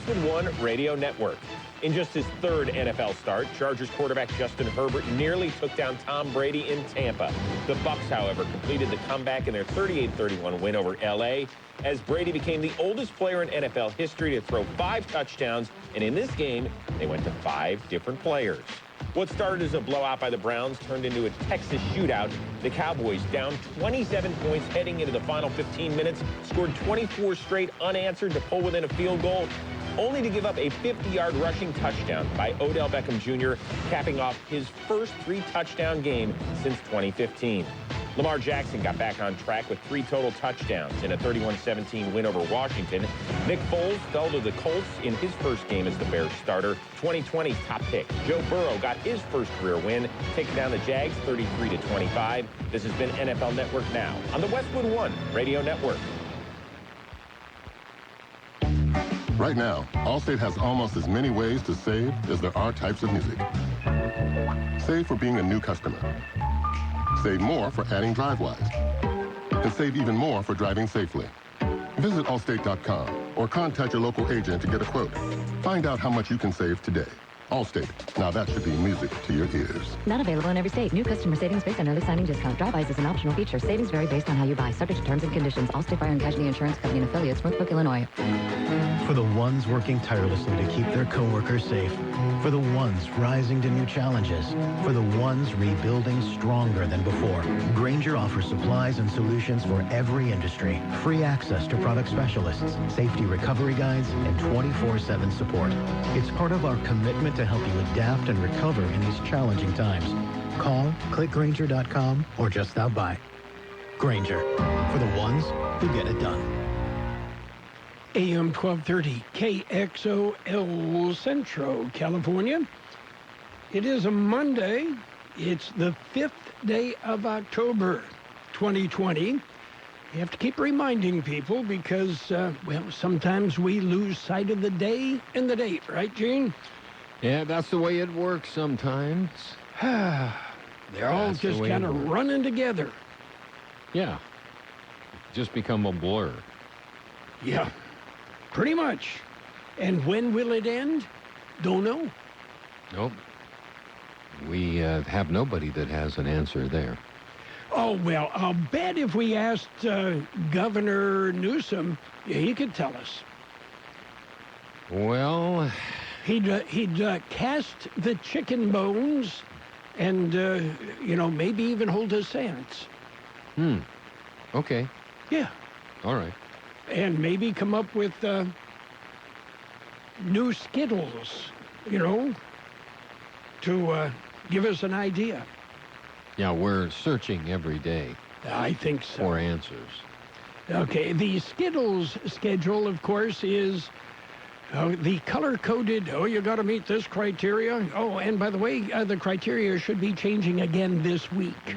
Westwood One Radio Network. In just his third NFL start, Chargers quarterback Justin Herbert nearly took down Tom Brady in Tampa. The Bucs, however, completed the comeback in their 38-31 win over L.A. as Brady became the oldest player in NFL history to throw 5 touchdowns, and in this game, they went to 5 different players. What started as a blowout by the Browns turned into a Texas shootout. The Cowboys, down 27 points heading into the final 15 minutes, scored 24 straight unanswered to pull within a field goal, only to give up a 50-yard rushing touchdown by Odell Beckham Jr., capping off his first 3-touchdown game since 2015. Lamar Jackson got back on track with 3 total touchdowns in a 31-17 win over Washington. Nick Foles fell to the Colts in his first game as the Bears starter. 2020's top pick, Joe Burrow, got his first career win, taking down the Jags 33-25. This has been NFL Network Now on the Westwood One Radio Network. Right now, Allstate has almost as many ways to save as there are types of music. Save for being a new customer. Save more for adding DriveWise. And save even more for driving safely. Visit Allstate.com or contact your local agent to get a quote. Find out how much you can save today. Allstate. Now that should be music to your ears. Not available in every state. New customer savings based on early signing discount. DriveWise is an optional feature. Savings vary based on how you buy. Subject to terms and conditions. Allstate Fire and Casualty Insurance Company and Affiliates, Northbrook, Illinois. For the ones working tirelessly to keep their coworkers safe. For the ones rising to new challenges. For the ones rebuilding stronger than before. Grainger offers supplies and solutions for every industry. Free access to product specialists, safety recovery guides, and 24/7 support. It's part of our commitment to help you adapt and recover in these challenging times. Call, click Grainger.com, or just stop by. Grainger, for the ones who get it done. AM 1230, KXO El Centro, California. It is a Monday. It's the 5th day of October, 2020. You have to keep reminding people because, well, sometimes we lose sight of the day and the date, right, Gene? Yeah, that's the way it works sometimes. They're all just kind of running together. Yeah. Just become a blur. Yeah, pretty much. And when will it end? Don't know. Nope. We have nobody that has an answer there. Oh, well, I'll bet if we asked Governor Newsom, he could tell us. Well... He'd cast the chicken bones and, you know, maybe even hold a seance. Okay. Yeah. All right. And maybe come up with new Skittles, you know, to give us an idea. Yeah, we're searching every day. I think so. For answers. Okay, the Skittles schedule, of course, is... the color-coded, you got to meet this criteria. Oh, and by the way, the criteria should be changing again this week.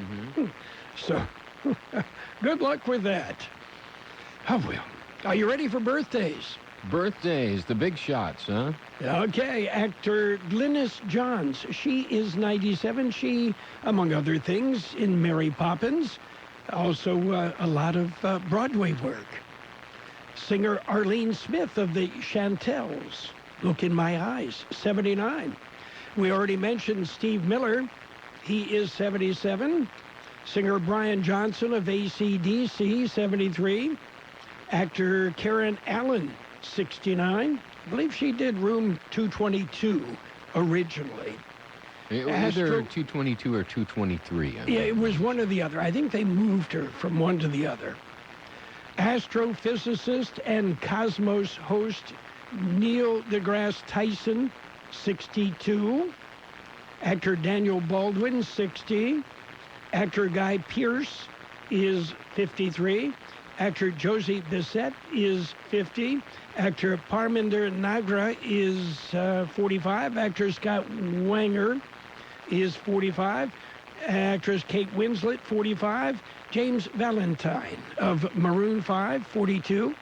So, good luck with that. Oh, well. Are you ready for birthdays? Birthdays, the big shots, huh? Okay, actor Glynis Johns. She is 97. She, among other things, in Mary Poppins. Also, a lot of Broadway work. Singer Arlene Smith of the Chantels. Look in My Eyes, 79. We already mentioned Steve Miller. He is 77. Singer Brian Johnson of AC/DC, 73. Actor Karen Allen, 69. I believe she did Room 222 originally. It was either 222 or 223. Yeah, it was one or the other. I think they moved her from one to the other. Astrophysicist and Cosmos host Neil deGrasse Tyson, 62. Actor Daniel Baldwin, 60. Actor Guy Pearce is 53. Actor Josie Bissett is 50. Actor Parminder Nagra is 45. Actor Scott Wanger is 45. Actress Kate Winslet, 45. James Valentine of Maroon 5, 42.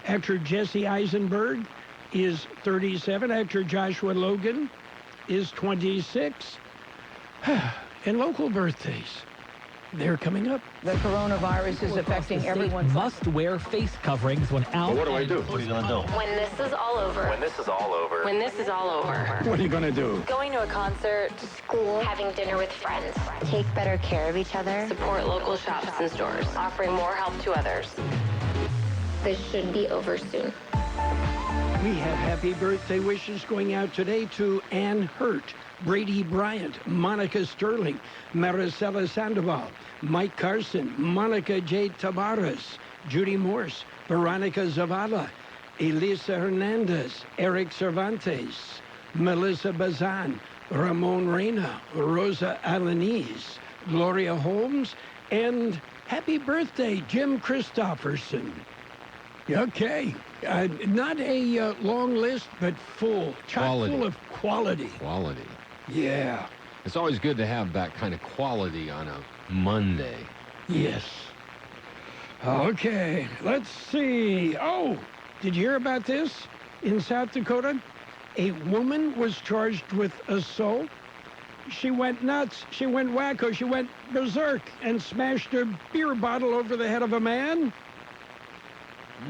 Actor Jesse Eisenberg is 37. Actor Joshua Logan is 26. And local birthdays. They're coming up. The coronavirus is affecting everyone. Must wear face coverings when out. What do I do? What are you gonna do? When this is all over. When this is all over. When this is all over. What are you going to do? Going to a concert, school, having dinner with friends. Take better care of each other. Support local shops and stores. Offering more help to others. This should be over soon. We have happy birthday wishes going out today to Ann Hurt, Brady Bryant, Monica Sterling, Maricela Sandoval, Mike Carson, Monica J. Tavares, Judy Morse, Veronica Zavala, Elisa Hernandez, Eric Cervantes, Melissa Bazan, Ramon Reyna, Rosa Alanis, Gloria Holmes, and happy birthday, Jim Christopherson. Okay. Not a long list, but full. Chock full of quality. Quality. Yeah. It's always good to have that kind of quality on a Monday. Yes. Okay. Let's see. Oh, did you hear about this? In South Dakota, a woman was charged with assault. She went nuts. She went wacko. She went berserk and smashed a beer bottle over the head of a man.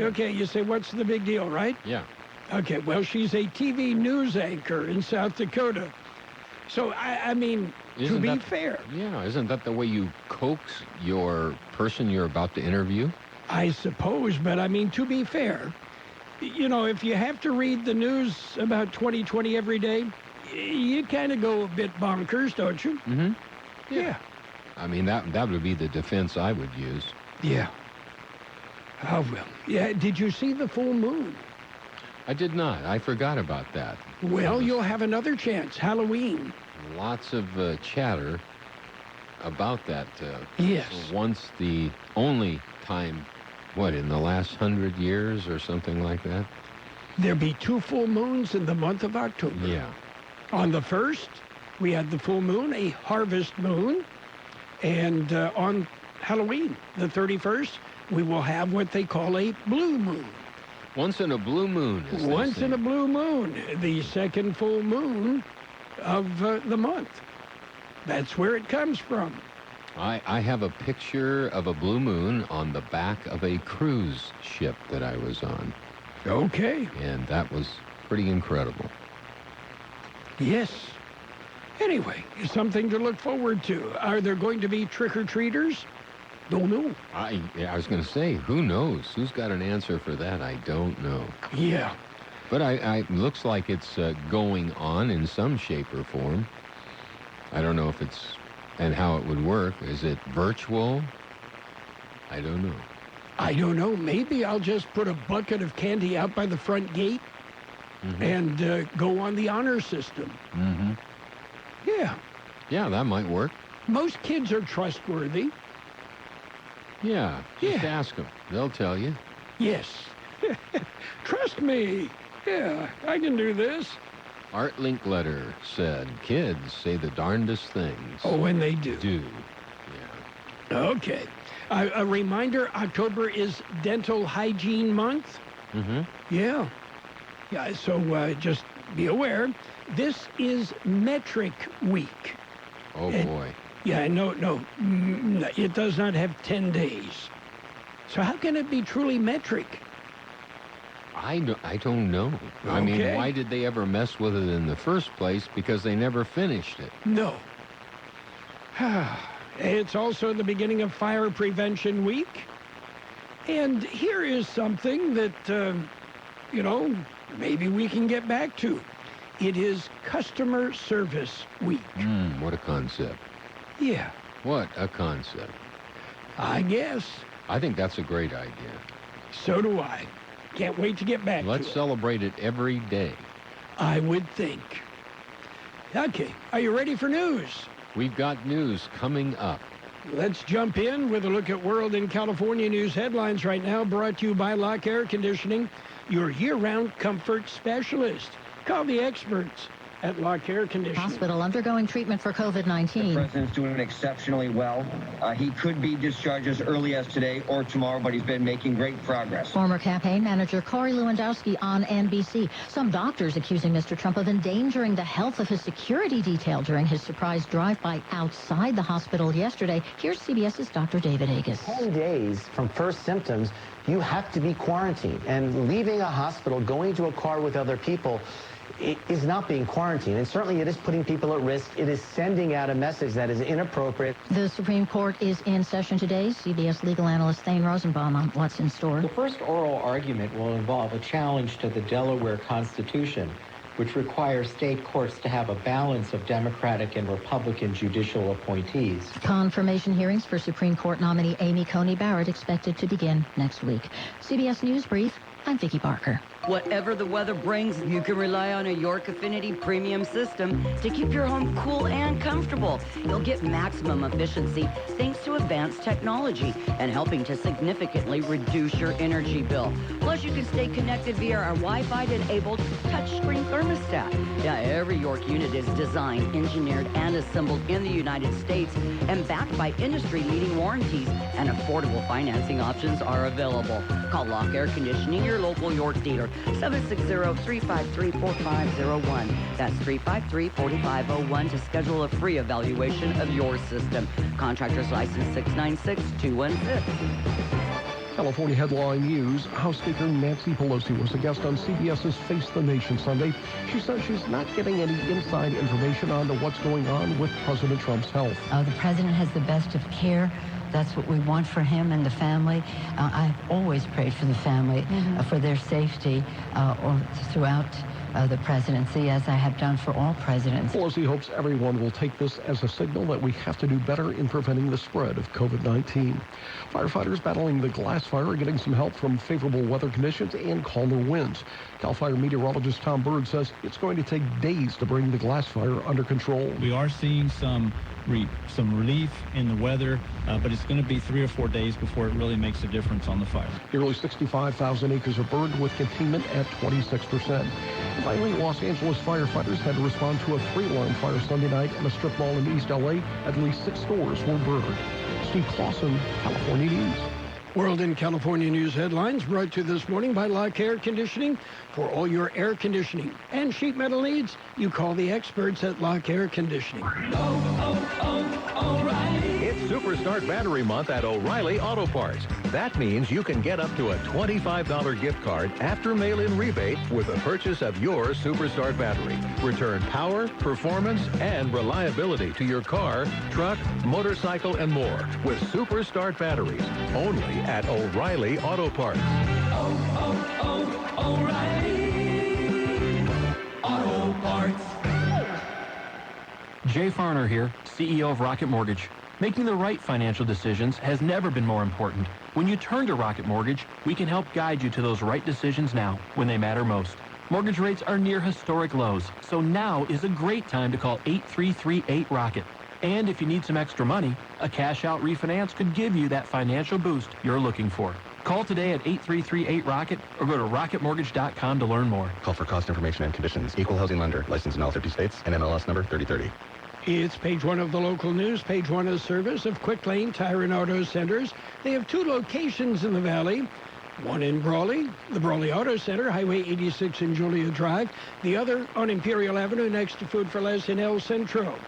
Okay, you say, what's the big deal, right? Yeah. Okay, well, she's a TV news anchor in South Dakota. So, I mean, to be fair. Yeah, isn't that the way you coax your person you're about to interview? I suppose, but I mean, to be fair, you know, if you have to read the news about 2020 every day, you kind of go a bit bonkers, don't you? Mm-hmm. Yeah. I mean, that would be the defense I would use. Yeah. Oh, well. Yeah, did you see the full moon? I did not. I forgot about that. Well, you'll have another chance. Halloween. Lots of chatter about that. Yes. Once the only time, in the last 100 years or something like that? There'll be 2 full moons in the month of October. Yeah. On the 1st, we had the full moon, a harvest moon. And on Halloween, the 31st, we will have what they call a blue moon. Once in a blue moon. Once in a blue moon, the second full moon of the month. That's where it comes from. I have a picture of a blue moon on the back of a cruise ship that I was on. Okay. And that was pretty incredible. Yes. Anyway, something to look forward to. Are there going to be trick-or-treaters? Don't know. I was going to say, who knows? Who's got an answer for that? I don't know. Yeah. But I looks like it's going on in some shape or form. I don't know if it's, and how it would work. Is it virtual? I don't know. I don't know. Maybe I'll just put a bucket of candy out by the front gate and go on the honor system. Mm-hmm. Yeah. Yeah, that might work. Most kids are trustworthy. Yeah, just ask them. They'll tell you. Yes. Trust me. Yeah, I can do this. Art Linkletter said, kids say the darndest things. Oh, when they do. Yeah. Okay. A reminder, October is Dental Hygiene Month. Mm-hmm. Yeah. Yeah, so just be aware. This is Metric Week. Oh, boy. Yeah, no, it does not have 10 days. So how can it be truly metric? I don't know. Okay. I mean, why did they ever mess with it in the first place? Because they never finished it. No. It's also the beginning of Fire Prevention Week. And here is something that, maybe we can get back to. It is Customer Service Week. What a concept. Yeah. What a concept. I guess. I think that's a great idea. So do I. Can't wait to get back to it. Let's celebrate it every day. I would think. Okay, are you ready for news? We've got news coming up. Let's jump in with a look at World and California news headlines right now, brought to you by Lock Air Conditioning, your year-round comfort specialist. Call the experts. at Lock Air Conditioning. Hospital undergoing treatment for COVID-19. The president's doing exceptionally well. He could be discharged as early as today or tomorrow, but he's been making great progress. Former campaign manager Corey Lewandowski on NBC. Some doctors accusing Mr. Trump of endangering the health of his security detail during his surprise drive-by outside the hospital yesterday. Here's CBS's Dr. David Agus. 10 days from first symptoms, you have to be quarantined. And leaving a hospital, going to a car with other people, it is not being quarantined, and certainly it is putting people at risk. It is sending out a message that is inappropriate. The Supreme Court is in session today. CBS legal analyst Thane Rosenbaum on what's in store. The first oral argument will involve a challenge to the Delaware Constitution, which requires state courts to have a balance of Democratic and Republican judicial appointees. Confirmation hearings for Supreme Court nominee Amy Coney Barrett expected to begin next week. CBS News Brief, I'm Vicki Barker. Whatever the weather brings, you can rely on a York Affinity premium system to keep your home cool and comfortable. You'll get maximum efficiency thanks to advanced technology and helping to significantly reduce your energy bill. Plus, you can stay connected via our Wi-Fi-enabled touchscreen thermostat. Yeah, every York unit is designed, engineered, and assembled in the United States and backed by industry-leading warranties, and affordable financing options are available. Call Lock Air Conditioning, your local York dealer. 760-353-4501. That's 353-4501 to schedule a free evaluation of your system. Contractor's license 696-216. California headline news. House Speaker Nancy Pelosi was a guest on CBS's Face the Nation Sunday. She says she's not getting any inside information on what's going on with President Trump's health. The president has the best of care. That's what we want for him and the family. I've always prayed for the family, for their safety throughout the presidency, as I have done for all presidents. Pelosi hopes everyone will take this as a signal that we have to do better in preventing the spread of COVID-19. Firefighters battling the glass fire are getting some help from favorable weather conditions and calmer winds. Cal Fire meteorologist Tom Bird says it's going to take days to bring the glass fire under control. We are seeing some relief in the weather, but it's going to be 3 or 4 days before it really makes a difference on the fire. Nearly 65,000 acres are burned with containment at 26%. Finally, Los Angeles firefighters had to respond to a 3-alarm fire Sunday night in a strip mall in East L.A. At least 6 stores were burned. Steve Clausen, California News. World in California News headlines brought to you this morning by Lock Air Conditioning. For all your air conditioning and sheet metal needs, you call the experts at Lock Air Conditioning. O'Reilly. It's Superstart Battery Month at O'Reilly Auto Parts. That means you can get up to a $25 gift card after mail-in rebate with the purchase of your Superstart battery. Return power, performance, and reliability to your car, truck, motorcycle, and more with Superstart batteries. Only at O'Reilly Auto Parts. O'Reilly Auto Parts. Jay Farner here, CEO of Rocket Mortgage. Making the right financial decisions has never been more important. When you turn to Rocket Mortgage, we can help guide you to those right decisions now, when they matter most. Mortgage rates are near historic lows, so now is a great time to call 8338-ROCKET. And if you need some extra money, a cash-out refinance could give you that financial boost you're looking for. Call today at 8338-ROCKET or go to rocketmortgage.com to learn more. Call for cost information and conditions. Equal housing lender. Licensed in all 50 states and MLS number 3030. It's page 1 of the local news. Page 1 is service of Quick Lane Tire and Auto Centers. They have 2 locations in the valley. One in Brawley, the Brawley Auto Center, Highway 86 in Julia Drive. The other on Imperial Avenue next to Food for Less in El Centro.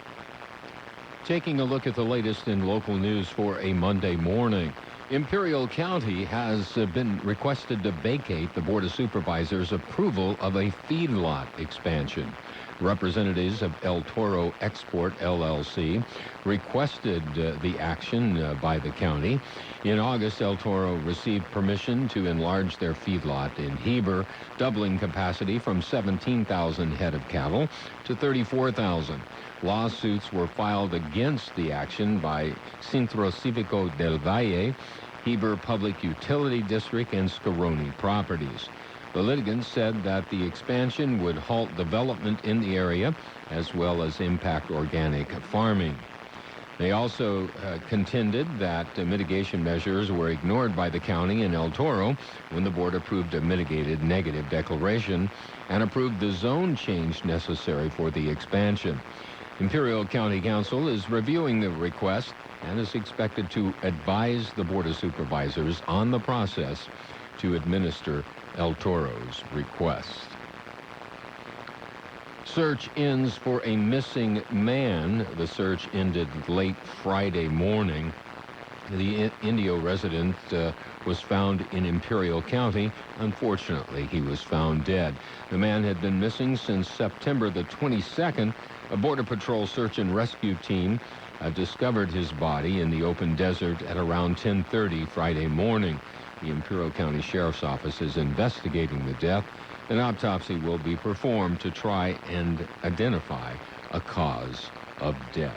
Taking a look at the latest in local news for a Monday morning. Imperial County has been requested to vacate the Board of Supervisors' approval of a feedlot expansion. Representatives of El Toro Export, LLC, requested the action by the county. In August, El Toro received permission to enlarge their feedlot in Heber, doubling capacity from 17,000 head of cattle to 34,000. Lawsuits were filed against the action by Centro Cívico del Valle, Heber Public Utility District, and Scaroni Properties. The litigants said that the expansion would halt development in the area as well as impact organic farming. They also contended that mitigation measures were ignored by the county and El Toro when the board approved a mitigated negative declaration and approved the zone change necessary for the expansion. Imperial County Council is reviewing the request and is expected to advise the Board of Supervisors on the process to administer El Toro's request. Search ends for a missing man. The search ended late Friday morning. The Indio resident was found in Imperial County. Unfortunately, he was found dead. The man had been missing since September the 22nd. A Border Patrol search and rescue team discovered his body in the open desert at around 10:30 Friday morning. The Imperial County Sheriff's Office is investigating the death. An autopsy will be performed to try and identify a cause of death.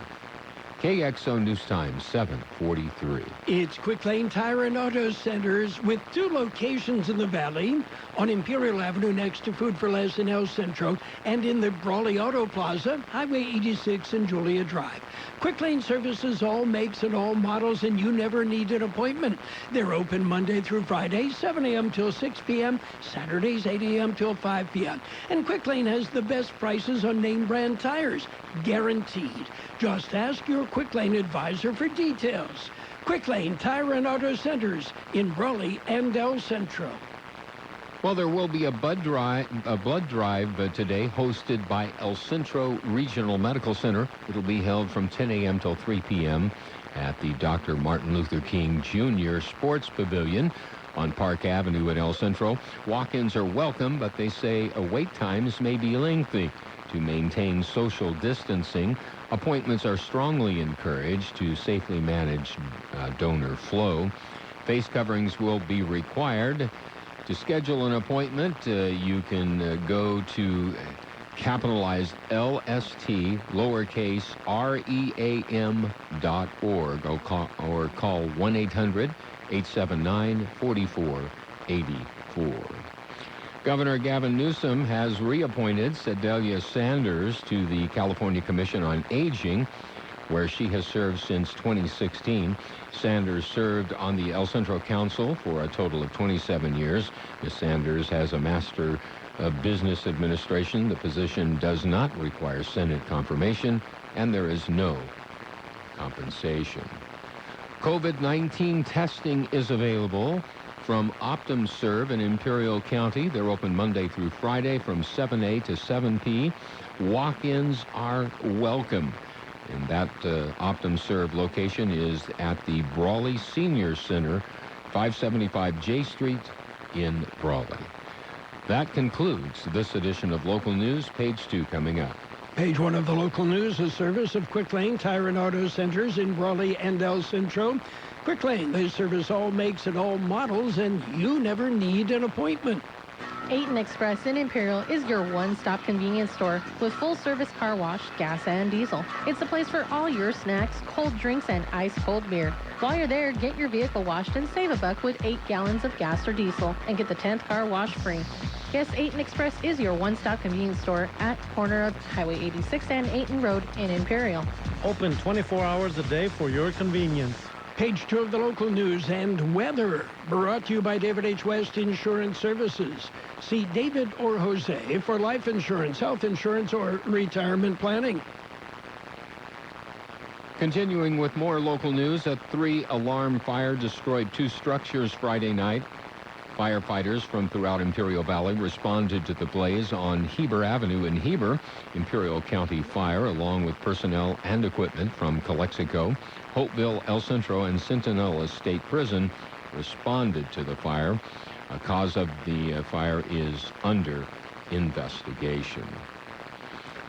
KXO News Time, 7:43. It's Quick Lane Tire and Auto Centers with 2 locations in the Valley, on Imperial Avenue next to Food for Less in El Centro, and in the Brawley Auto Plaza, Highway 86 and Julia Drive. Quick Lane services all makes and all models, and you never need an appointment. They're open Monday through Friday, 7 a.m. till 6 p.m., Saturdays 8 a.m. till 5 p.m. And Quick Lane has the best prices on name brand tires, guaranteed. Just ask your Quick Lane advisor for details. Quick Lane Tire and Auto Centers in Brawley and El Centro. Well, there will be a blood drive today hosted by El Centro Regional Medical Center. It'll be held from 10 a.m. till 3 p.m. at the Dr. Martin Luther King Jr. Sports Pavilion on Park Avenue at El Centro. Walk-ins are welcome, but they say wait times may be lengthy. To maintain social distancing, appointments are strongly encouraged to safely manage donor flow. Face coverings will be required. To schedule an appointment, you can go to capitalized LST, lowercase REAM.org or call 1-800-879-4484. Governor Gavin Newsom has reappointed Sedalia Sanders to the California Commission on Aging, where she has served since 2016. Sanders served on the El Centro Council for a total of 27 years. Ms. Sanders has a Master of Business Administration. The position does not require Senate confirmation, and there is no compensation. COVID-19 testing is available from OptumServe in Imperial County. They're open Monday through Friday from 7 A to 7 P. Walk-ins are welcome. And that OptumServe location is at the Brawley Senior Center, 575 J Street in Brawley. That concludes this edition of Local News. Page 2 coming up. Page 1 of the local news, a service of Quick Lane Tire and Auto Centers in Brawley and El Centro. Quick Lane, they service all makes and all models, and you never need an appointment. 8 Express in Imperial is your one-stop convenience store with full-service car wash, gas, and diesel. It's the place for all your snacks, cold drinks, and ice-cold beer. While you're there, get your vehicle washed and save $1 with 8 gallons of gas or diesel and get the 10th car wash free. Yes, 8 Express is your one-stop convenience store at corner of Highway 86 and 8 Road in Imperial. Open 24 hours a day for your convenience. Page 2 of the local news and weather, brought to you by David H. West Insurance Services. See David or Jose for life insurance, health insurance, or retirement planning. Continuing with more local news, a 3-alarm fire destroyed 2 structures Friday night. Firefighters from throughout Imperial Valley responded to the blaze on Heber Avenue in Heber. Imperial County Fire, along with personnel and equipment from Calexico, Hopeville, El Centro, and Centinela State Prison responded to the fire. The cause of the fire is under investigation.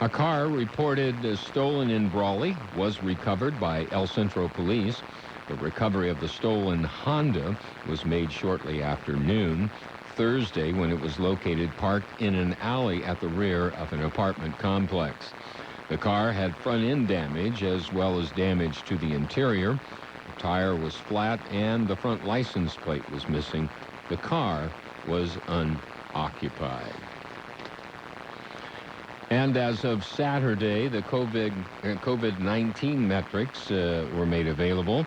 A car reported stolen in Brawley was recovered by El Centro Police. The recovery of the stolen Honda was made shortly after noon Thursday when it was located parked in an alley at the rear of an apartment complex. The car had front-end damage as well as damage to the interior. The tire was flat and the front license plate was missing. The car was unoccupied. And as of Saturday, the COVID-19 metrics were made available.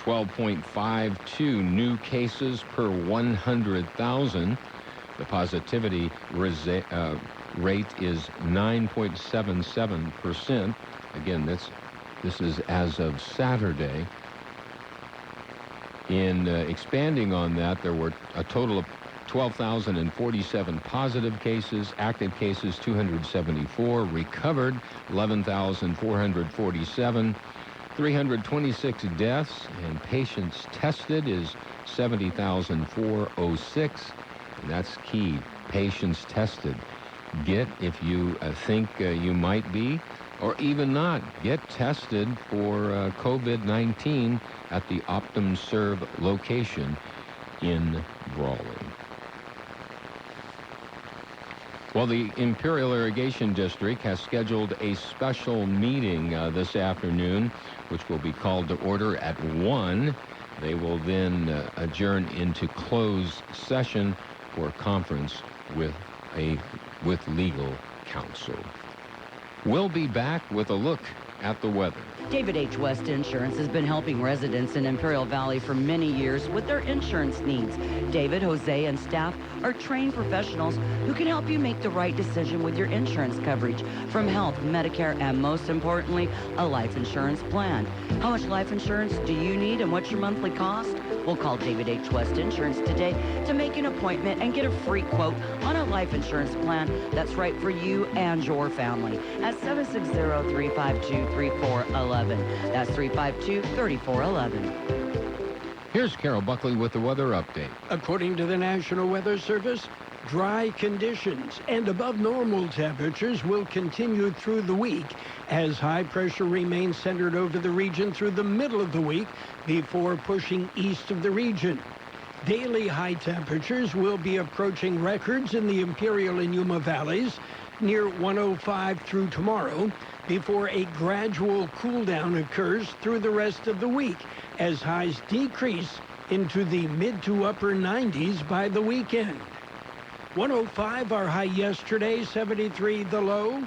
12.52 new cases per 100,000. The positivity rate is 9.77%. Again, this is as of Saturday. In expanding on that, there were a total of 12,047 positive cases, active cases 274, recovered 11,447, 326 deaths, and patients tested is 70,406, and that's key. Patients tested. Get, if you think you might be, or even not, get tested for COVID-19 at the OptumServe location in Brawley. Well, the Imperial Irrigation District has scheduled a special meeting this afternoon, which will be called to order at 1. They will then adjourn into closed session for a conference with legal counsel. We'll be back with a look at the weather. David H. West Insurance has been helping residents in Imperial Valley for many years with their insurance needs. David, Jose, and staff are trained professionals who can help you make the right decision with your insurance coverage, from health, Medicare, and most importantly, a life insurance plan. How much life insurance do you need and what's your monthly cost? We'll call David H. West Insurance today to make an appointment and get a free quote on a life insurance plan that's right for you and your family at 760-352-3411. That's 352-3411. Here's Carroll Buckley with the weather update. According to the National Weather Service, dry conditions and above normal temperatures will continue through the week as high pressure remains centered over the region through the middle of the week before pushing east of the region. Daily high temperatures will be approaching records in the Imperial and Yuma valleys near 105 through tomorrow before a gradual cool down occurs through the rest of the week as highs decrease into the mid to upper 90s by the weekend. 105 our high yesterday, 73 the low.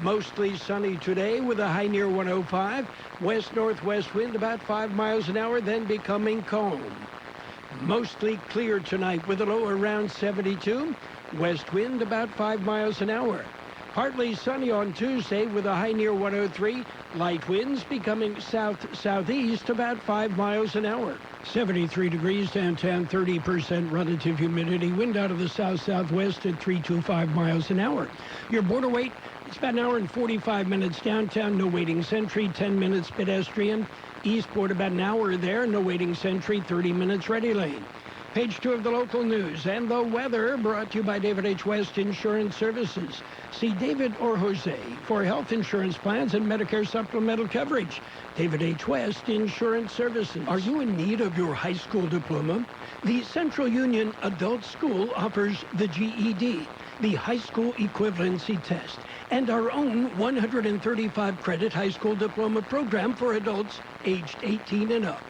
Mostly sunny today with a high near 105. West-northwest wind about 5 miles an hour, then becoming calm. Mostly clear tonight with a low around 72. West wind about 5 miles an hour. Partly sunny on Tuesday with a high near 103. Light winds becoming south-southeast about 5 miles an hour. 73 degrees downtown, 30% relative humidity. Wind out of the south-southwest at 325 miles an hour. Your border wait, it's about an hour and 45 minutes downtown. No waiting sentry, 10 minutes pedestrian. Eastport about an hour there. No waiting sentry, 30 minutes ready lane. Page 2 of the local news and the weather brought to you by David H. West Insurance Services. See David or Jose for health insurance plans and Medicare supplemental coverage. David H. West Insurance Services. Are you in need of your high school diploma? The Central Union Adult School offers the GED, the high school equivalency test, and our own 135-credit high school diploma program for adults aged 18 and up.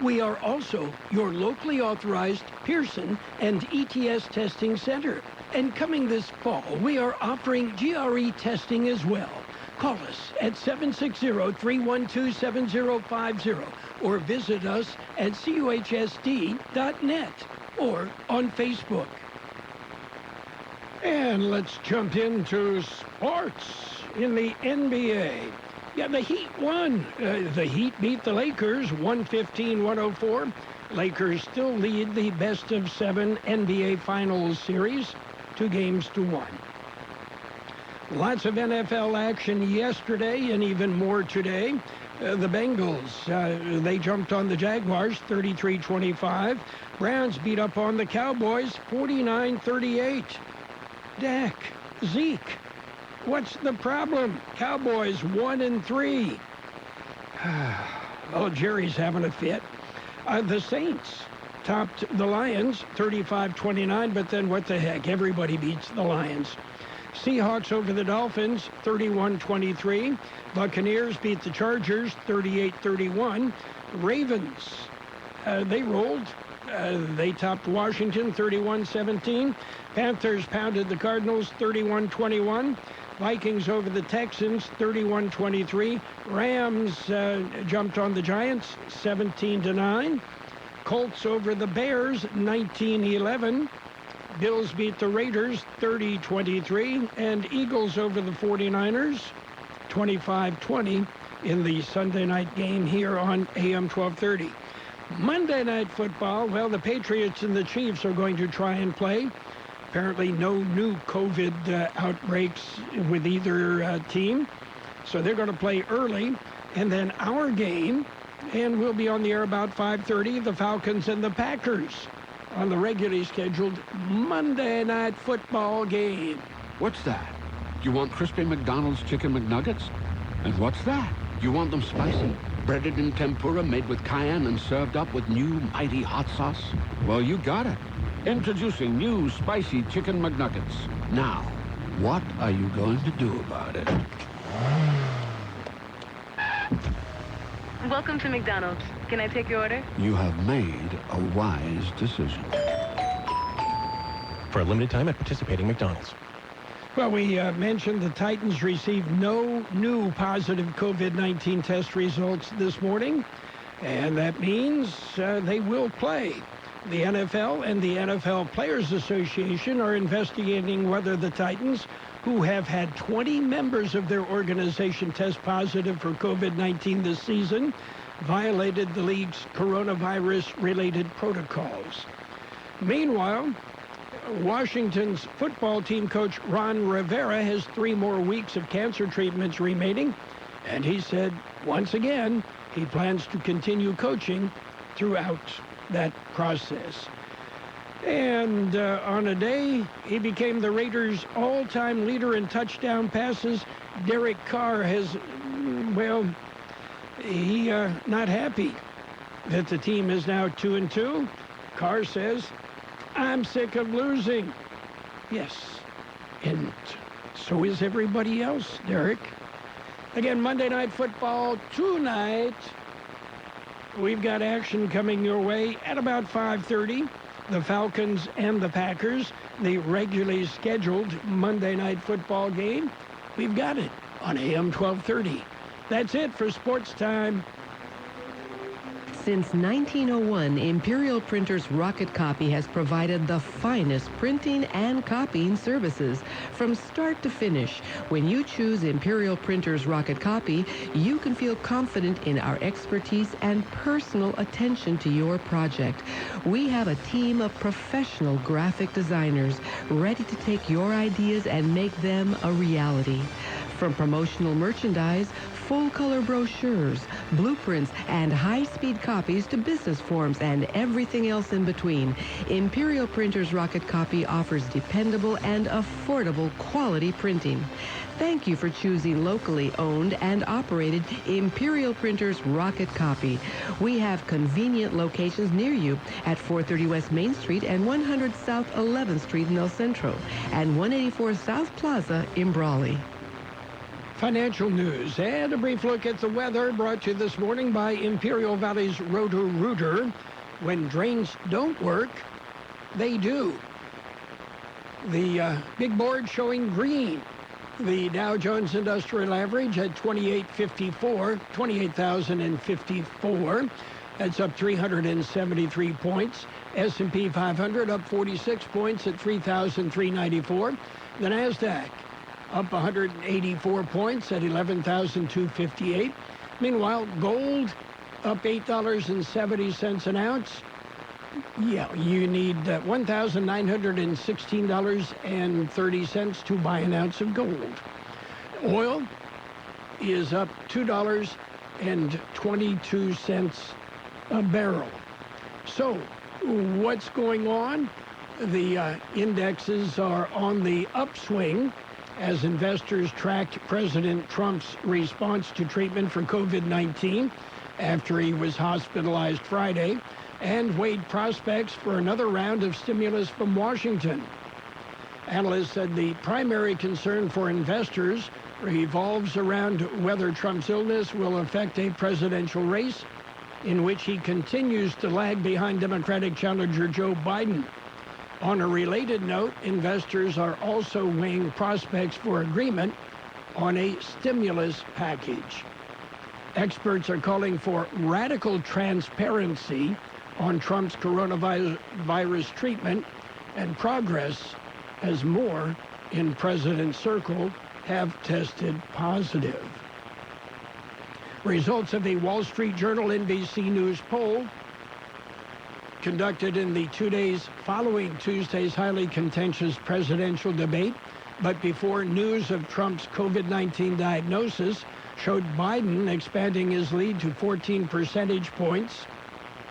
We are also your locally authorized Pearson and ETS testing center. And coming this fall, we are offering GRE testing as well. Call us at 760-312-7050 or visit us at cuhsd.net or on Facebook. And let's jump into sports in the NBA. Yeah, the Heat won. The Heat beat the Lakers 115-104. Lakers still lead the best-of-7 NBA Finals series 2-1. Lots of NFL action yesterday and even more today. The Bengals, they jumped on the Jaguars 33-25. Browns beat up on the Cowboys 49-38. Dak, Zeke. What's the problem? Cowboys 1-3. Oh, Jerry's having a fit. The Saints topped the Lions 35-29, but then what the heck? Everybody beats the Lions. Seahawks over the Dolphins 31-23. Buccaneers beat the Chargers 38-31. Ravens, they rolled. They topped Washington 31-17. Panthers pounded the Cardinals 31-21. Vikings over the Texans 31-23. Rams jumped on the Giants 17-9. Colts over the Bears 19-11. Bills beat the Raiders 30-23, and Eagles over the 49ers 25-20 in the Sunday night game here on AM 1230. Monday Night Football, well, the Patriots and the Chiefs are going to try and play. Apparently no new COVID outbreaks with either team, so they're going to play early. And then our game, and we'll be on the air about 5:30, the Falcons and the Packers on the regularly scheduled Monday Night Football game. What's that? You want crispy McDonald's chicken McNuggets? And what's that? You want them spicy, breaded in tempura, made with cayenne and served up with new mighty hot sauce? Well, you got it. Introducing new spicy chicken McNuggets. Now, what are you going to do about it? Welcome to McDonald's. Can I take your order? You have made a wise decision. For a limited time at participating McDonald's. Well, we mentioned the Titans received no new positive COVID-19 test results this morning, and that means they will play. The NFL and the NFL Players Association are investigating whether the Titans, who have had 20 members of their organization test positive for COVID-19 this season, violated the league's coronavirus-related protocols. Meanwhile, Washington's football team coach Ron Rivera has 3 more weeks of cancer treatments remaining, and he said, once again, he plans to continue coaching throughout that process. And on a day, he became the Raiders' all-time leader in touchdown passes. Derek Carr has, well, he not happy that the team is now 2-2. Carr says, I'm sick of losing. Yes, and so is everybody else, Derek. Again, Monday Night Football tonight. We've got action coming your way at about 5:30. The Falcons and the Packers, the regularly scheduled Monday Night Football game. We've got it on AM 1230. That's it for Sports Time. Since 1901, Imperial Printers Rocket Copy has provided the finest printing and copying services from start to finish. When you choose Imperial Printers Rocket Copy, you can feel confident in our expertise and personal attention to your project. We have a team of professional graphic designers ready to take your ideas and make them a reality. From promotional merchandise, full-color brochures, blueprints, and high-speed copies to business forms and everything else in between, Imperial Printers Rocket Copy offers dependable and affordable quality printing. Thank you for choosing locally owned and operated Imperial Printers Rocket Copy. We have convenient locations near you at 430 West Main Street and 100 South 11th Street in El Centro and 184 South Plaza in Brawley. Financial news and a brief look at the weather brought to you this morning by Imperial Valley's Roto-Rooter. When drains don't work, they do. The big board showing green. The Dow Jones Industrial Average at 28,054. That's up 373 points. S&P 500 up 46 points at 3,394. The NASDAQ up 184 points at 11,258. Meanwhile, gold up $8.70 an ounce. Yeah, you need $1,916.30 to buy an ounce of gold. Oil is up $2.22 a barrel. So, what's going on? The indexes are on the upswing as investors tracked President Trump's response to treatment for COVID-19 after he was hospitalized Friday and weighed prospects for another round of stimulus from Washington. Analysts said the primary concern for investors revolves around whether Trump's illness will affect a presidential race in which he continues to lag behind Democratic challenger Joe Biden. On a related note, investors are also weighing prospects for agreement on a stimulus package. Experts are calling for radical transparency on Trump's coronavirus treatment and progress as more in President's circle have tested positive. Results of the Wall Street Journal NBC News poll conducted in the 2 days following Tuesday's highly contentious presidential debate, but before news of Trump's COVID-19 diagnosis, showed Biden expanding his lead to 14 percentage points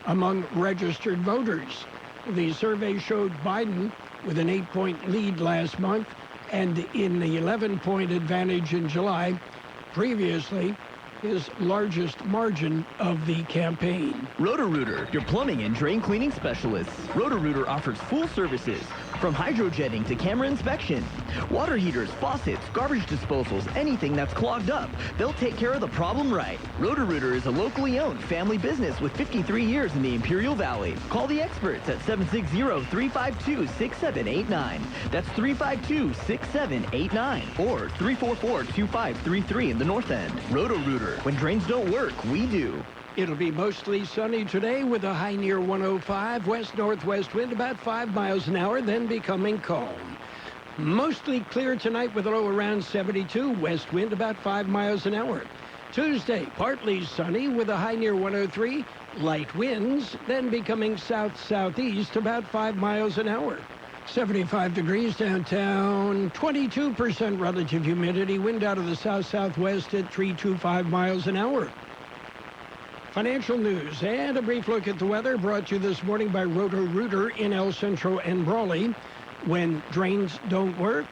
among registered voters. The survey showed Biden with an 8-point lead last month and in the 11-point advantage in July, previously his largest margin of the campaign. Roto-Rooter, your plumbing and drain cleaning specialists. Roto-Rooter offers full services, from hydrojetting to camera inspection. Water heaters, faucets, garbage disposals, anything that's clogged up. They'll take care of the problem right. Roto-Rooter is a locally owned family business with 53 years in the Imperial Valley. Call the experts at 760-352-6789. That's 352-6789 or 344-2533 in the North End. Roto-Rooter. When drains don't work, we do. It'll be mostly sunny today with a high near 105, west-northwest wind about 5 miles an hour, then becoming calm. Mostly clear tonight with a low around 72, west wind about 5 miles an hour. Tuesday, partly sunny with a high near 103, light winds, then becoming south-southeast about 5 miles an hour. 75 degrees downtown, 22% relative humidity, wind out of the south-southwest at 325 miles an hour. Financial news and a brief look at the weather brought to you this morning by Roto-Rooter in El Centro and Brawley. When drains don't work,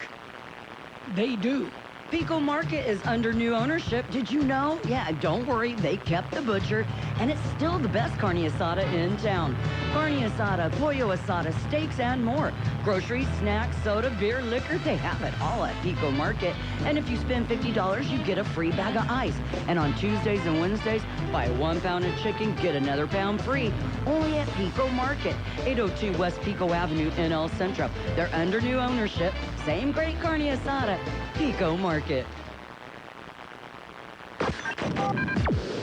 they do. Pico Market is under new ownership. Did you know? Yeah, don't worry. They kept the butcher, and it's still the best carne asada in town. Carne asada, pollo asada, steaks, and more. Groceries, snacks, soda, beer, liquor, they have it all at Pico Market. And if you spend $50, you get a free bag of ice. And on Tuesdays and Wednesdays, buy 1 pound of chicken, get another pound free. Only at Pico Market, 802 West Pico Avenue in El Centro. They're under new ownership. Same great carne asada, Pico Market.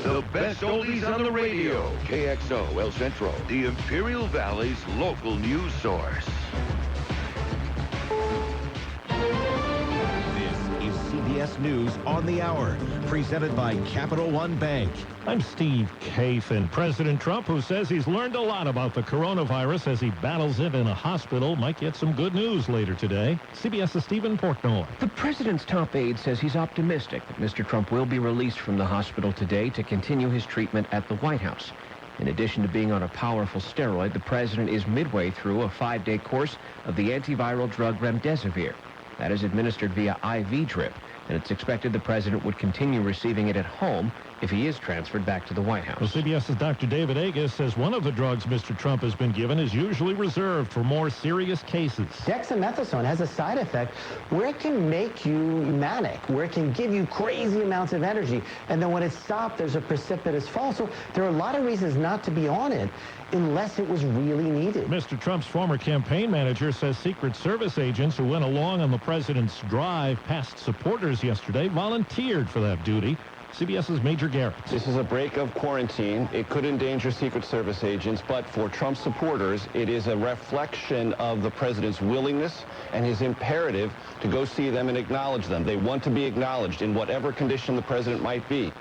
The best oldies on the radio. KXO El Centro, the Imperial Valley's local news source. This is CBS News on the Hour, presented by Capital One Bank. I'm Steve Kathan. President Trump, who says he's learned a lot about the coronavirus as he battles it in a hospital, might get some good news later today. CBS's Stephen Portnoy. The president's top aide says he's optimistic that Mr. Trump will be released from the hospital today to continue his treatment at the White House. In addition to being on a powerful steroid, the president is midway through a 5-day course of the antiviral drug remdesivir. That is administered via IV drip, and it's expected the president would continue receiving it at home if he is transferred back to the White House. Well, CBS's Dr. David Agus says one of the drugs Mr. Trump has been given is usually reserved for more serious cases. Dexamethasone has a side effect where it can make you manic, where it can give you crazy amounts of energy, and then when it's stopped, there's a precipitous fall. So there are a lot of reasons not to be on it unless it was really needed. Mr. Trump's former campaign manager says Secret Service agents who went along on the president's drive past supporters yesterday volunteered for that duty. CBS's Major Garrett. This is a break of quarantine. It could endanger Secret Service agents, but for Trump supporters, it is a reflection of the president's willingness and his imperative to go see them and acknowledge them. They want to be acknowledged in whatever condition the president might be.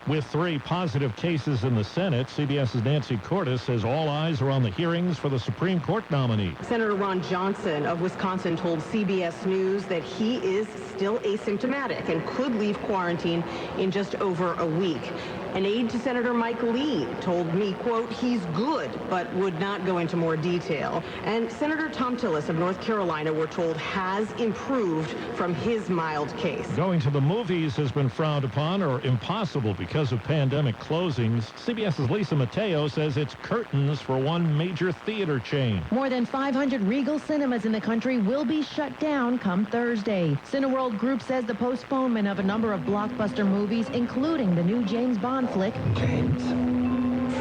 With 3 positive cases in the Senate, CBS's Nancy Cordes says all eyes are on the hearings for the Supreme Court nominee. Senator Ron Johnson of Wisconsin told CBS News that he is still asymptomatic and could leave quarantine in just over a week. An aide to Senator Mike Lee told me, quote, he's good, but would not go into more detail. And Senator Tom Tillis of North Carolina, we're told, has improved from his mild case. Going to the movies has been frowned upon or impossible because of pandemic closings. CBS's Lisa Mateo says it's curtains for one major theater chain. More than 500 Regal cinemas in the country will be shut down come Thursday. Cineworld Group says the postponement of a number of blockbuster movies, including the new James Bond flick, James,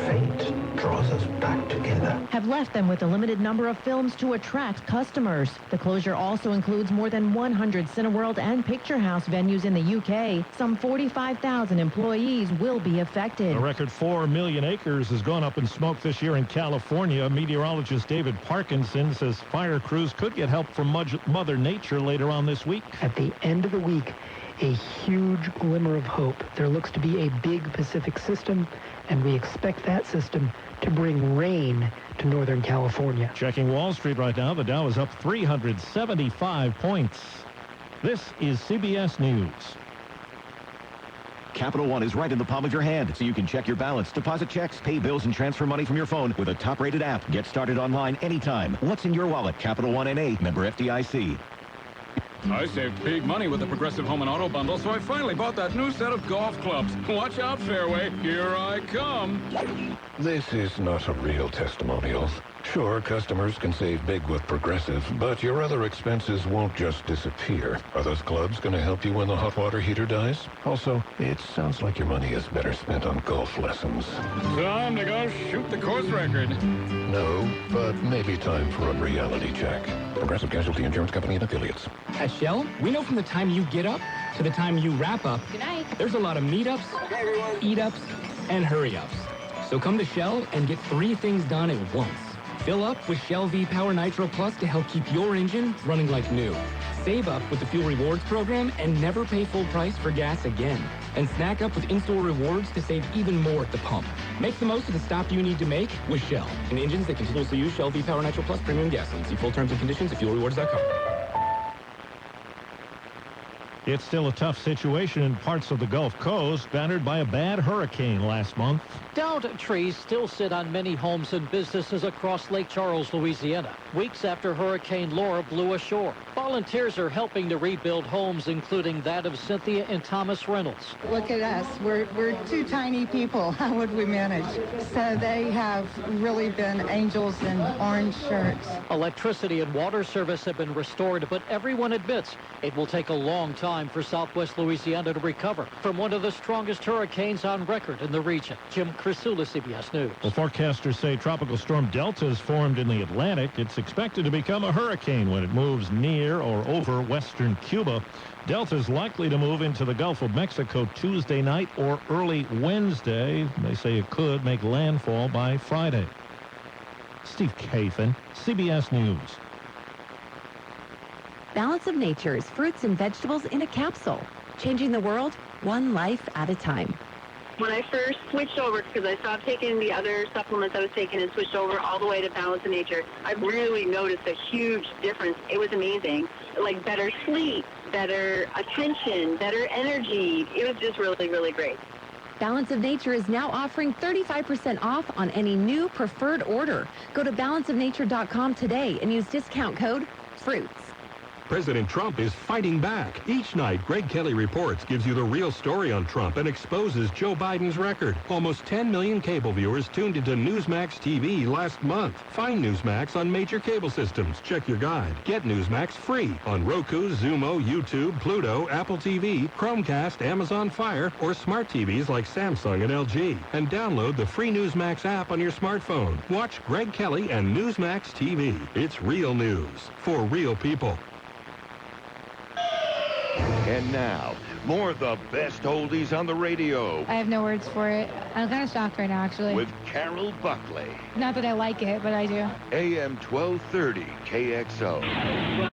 fate draws us back together. Have left them with a limited number of films to attract customers. The closure also includes more than 100 Cineworld and Picture House venues in the UK. Some 45,000 employees will be affected. A record 4 million acres has gone up in smoke this year in California. Meteorologist David Parkinson says fire crews could get help from Mother Nature later on this week. At the end of the week, a huge glimmer of hope. There looks to be a big Pacific system, and we expect that system to bring rain to Northern California. Checking Wall Street right now, the Dow is up 375 points. This is CBS News. Capital One is right in the palm of your hand, so you can check your balance, deposit checks, pay bills, and transfer money from your phone with a top-rated app. Get started online anytime. What's in your wallet? Capital One N.A., member FDIC. I saved big money with the Progressive Home and Auto Bundle, so I finally bought that new set of golf clubs. Watch out, Fairway. Here I come. This is not a real testimonial. Sure, customers can save big with Progressive, but your other expenses won't just disappear. Are those clubs going to help you when the hot water heater dies? Also, it sounds like your money is better spent on golf lessons. Time to go shoot the course record. No, but maybe time for a reality check. Progressive Casualty Insurance Company and Affiliates. At Shell, we know from the time you get up to the time you wrap up, Good night. There's a lot of meetups, eat-ups, and hurry-ups. So come to Shell and get 3 things done at once. Fill up with Shell V-Power Nitro Plus to help keep your engine running like new. Save up with the Fuel Rewards program and never pay full price for gas again. And snack up with in-store rewards to save even more at the pump. Make the most of the stop you need to make with Shell. And engines that continuously use Shell V-Power Nitro Plus premium gasoline. See full terms and conditions at fuelrewards.com. It's still a tough situation in parts of the Gulf Coast, battered by a bad hurricane last month. Downed trees still sit on many homes and businesses across Lake Charles, Louisiana, weeks after Hurricane Laura blew ashore. Volunteers are helping to rebuild homes, including that of Cynthia and Thomas Reynolds. Look at us. We're 2 tiny people. How would we manage? So they have really been angels in orange shirts. Electricity and water service have been restored, but everyone admits it will take a long time for Southwest Louisiana to recover from one of the strongest hurricanes on record in the region. Jim Crisula, CBS News. Well, forecasters say Tropical Storm Delta is formed in the Atlantic. It's expected to become a hurricane when it moves near or over western Cuba. Delta is likely to move into the Gulf of Mexico Tuesday night or early Wednesday. They say it could make landfall by Friday. Steve Kathan, CBS News. Balance of Nature's fruits and vegetables in a capsule, changing the world one life at a time. When I first switched over, because I stopped taking the other supplements I was taking and switched over all the way to Balance of Nature, I really noticed a huge difference. It was amazing. Like better sleep, better attention, better energy. It was just really, really great. Balance of Nature is now offering 35% off on any new preferred order. Go to balanceofnature.com today and use discount code FRUITS. President Trump is fighting back. Each night, Greg Kelly Reports gives you the real story on Trump and exposes Joe Biden's record. Almost 10 million cable viewers tuned into Newsmax TV last month. Find Newsmax on major cable systems. Check your guide. Get Newsmax free on Roku, Zumo, YouTube, Pluto, Apple TV, Chromecast, Amazon Fire, or smart TVs like Samsung and LG. And download the free Newsmax app on your smartphone. Watch Greg Kelly and Newsmax TV. It's real news for real people. And now, more of the best oldies on the radio. I have no words for it. I'm kind of shocked right now, actually. With Carroll Buckley. Not that I like it, but I do. AM 1230 KXO.